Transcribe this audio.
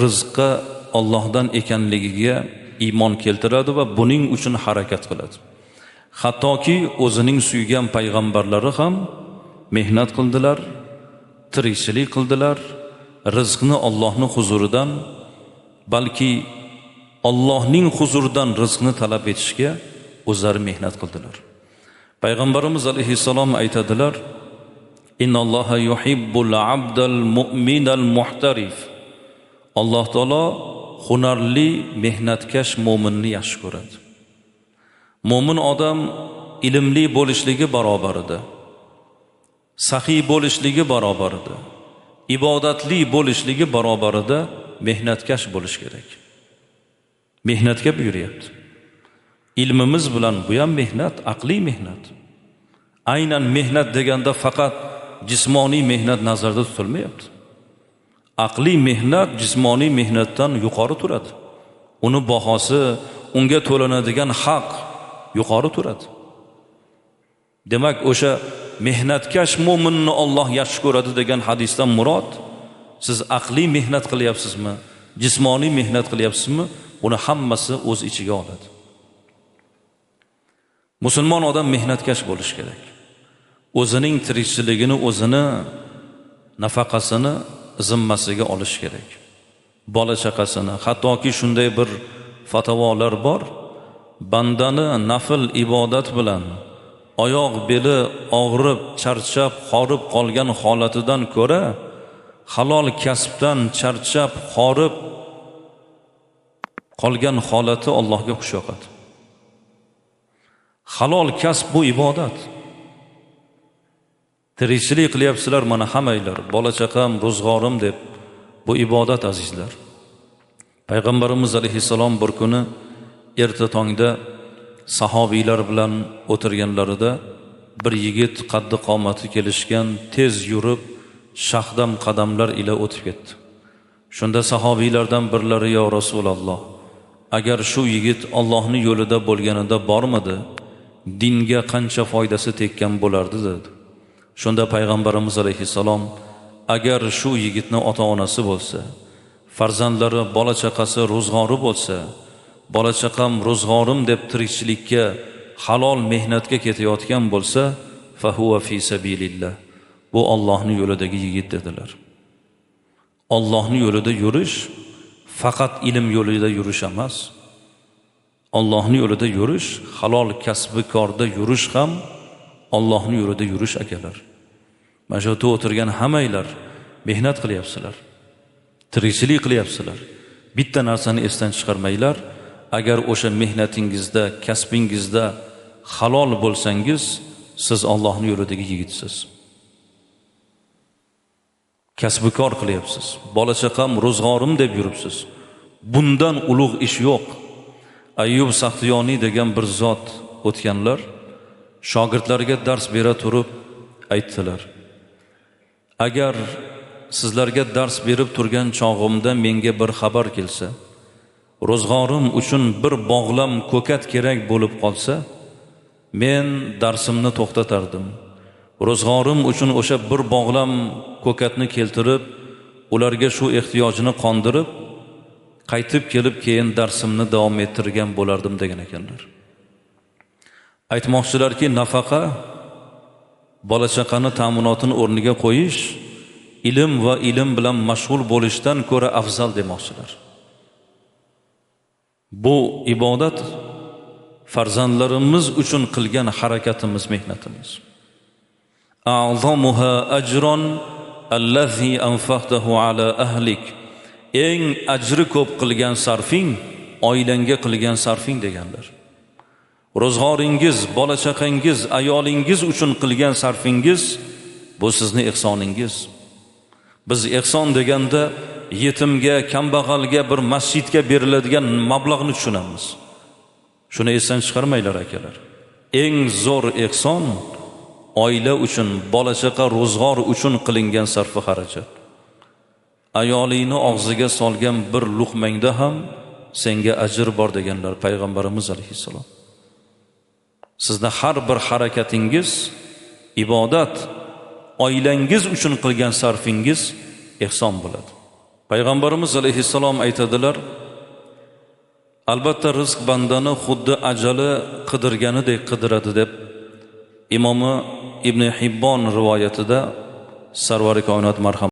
rizqqa Allohdan ekanligiga iymon keltiradi va buning uchun harakat qiladi. Hattoki o'zining suygan payg'ambarlari ham mehnat qildilar, tirikchilik qildilar, rizqni Allohning huzuridan, balki Allohning huzuridan rizqni talab etishga o'zlari mehnat qildilar. Payg'ambarimiz alayhissalom aytadilar: "Innalloha yuhibbul abdal mu'minal muhtarif." Alloh taolo hunarli, mehnatkash mo'minni yaxshi ko'radi. Mo'min odam ilmli bo'lishligi barobarida, saxiy bo'lishligi barobarida, ibodatli bo'lishligi barobarida mehnatkash bo'lish kerak. Mehnatga buyuryapti. Ilmimiz bilan bu ham mehnat, aqliy mehnat. Aynan mehnat deganda faqat jismoniy mehnat nazarda tutilmayapti. Aqliy mehnat jismoniy mehnatdan yuqori turadi. Uni bahosi, unga to'lanadigan haq yuqori turadi. Demak, o'sha mehnatkash mo'minni Alloh yaxshi ko'radi degan hadisdan murod, siz aqliy mehnat qilyapsizmi, jismoniy mehnat qilyapsizmi, uni hammasi o'z ichiga oladi. Musulmon odam mehnatkash bo'lish kerak. O'zining tirikchiligini, o'zini nafaqasini zimmasiga olish kerak. Bola chaqasini, hattoki shunday bir fatavolar bor, bandani nafl ibodat bilan oyoq beli og'rib, charchab, horib qolgan holatidan ko'ra, halol kasbdan charchab, horib qolgan holati Allohga xush yoqadi. Halol kasb bu ibodat. Tirikchilik qilyapsizlar mana hammanglar, bola chaqam, ro'zg'orim deb, bu ibodat azizlar. Payg'ambarimiz alayhissalom bir kuni erta tongda sahobiylar bilan o'tirganlarida bir yigit qaddi qomati kelishgan, tez yurib, shahdam qadamlar ila o'tib ketdi. Shunda sahobiylardan birlari: "Ya Rasululloh, agar shu yigit Allohning yo'lida bo'lganida bormidi, dinga qancha foydasi tekkan bo'lardi" dedi. Shunda payg'ambarimiz alayhissalom: "Agar shu yigitning ota-onasi bo'lsa, farzandlari, bola chaqasi ro'zg'ori bo'lsa, bola chaqam ro'zg'orim deb tirikchilikka, halol mehnatga ketayotgan bo'lsa, fa huwa fi sabilillah. Bu Allohning yo'lidagi yigit" dedilar. Allohning yo'lida yurish faqat ilm yo'lida yurish emas. Allohning yo'lida yurish, halol kasbi korda yurish ham Allohning yo'lida yurish akalar. Mana shu yerda o'tirgan hammanglar mehnat qilyapsizlar. Tirikchilik qilyapsizlar. Bitta narsani esdan chiqarmanglar. Agar o'sha mehnatingizda, kasbingizda halol bo'lsangiz, siz Allohning yo'lidagi yigitsiz. Kasbikor qilyapsiz. Bola chaqam ro'zg'orim deb yuribsiz. Bundan ulug' ish yo'q. Ayyub Saxtiyoniy degan bir zot o'tganlar shogirdlariga dars bera turib aytdilar: "Agar sizlarga dars berib turgan chog'imda menga bir xabar kelsa, ro'zg'orim uchun bir bog'lam ko'kat kerak bo'lib qolsa, men darsimni to'xtatardim. Ro'zg'orim uchun o'sha bir bog'lam ko'katni keltirib, ularga shu ehtiyojini qondirib, qaytib kelib keyin darsimni davom ettirgan bo'lardim" degan ekanlar. Aytmoqchilarki, nafaqa, bola chaqani ta'minotini o'rniga qo'yish, ilm va ilm bilan mashg'ul bo'lishdan ko'ra afzal demoqchilar. Bu ibodat farzandlarimiz uchun qilgan harakatimiz, mehnatimiz. A'zamuha ajron allazi anfaqtahu ala ahlik. Eng ajri ko'p qilgan sarfing oilangga qilgan sarfing deganlar. Ro'zg'oringiz, bola chaqangiz, ayolingiz uchun qilgan sarfingiz bu sizni ihsoningiz. Biz ihson deganda yetimga, kambag'alga, bir masjidga beriladigan mablag'ni tushunamiz. Shuni esdan chiqarmanglar akalar. Eng zo'r ihson oila uchun, bola chaqa ro'zg'or uchun qilingan sarf xarajat. Ayolingni og'ziga solgan bir luqmangda ham senga ajr bor deganlar payg'ambarimiz alayhissalom. Sizda har bir harakatingiz ibodat, oilangiz uchun qilgan sarfingiz ihson bo'ladi. Payg'ambarimiz alayhissalom aytadilar, albatta rizq bandani xuddi ajali qidirganidek qidiradi deb Imomi Ibn Hibbon rivoyatida Sarvari koinot marhamat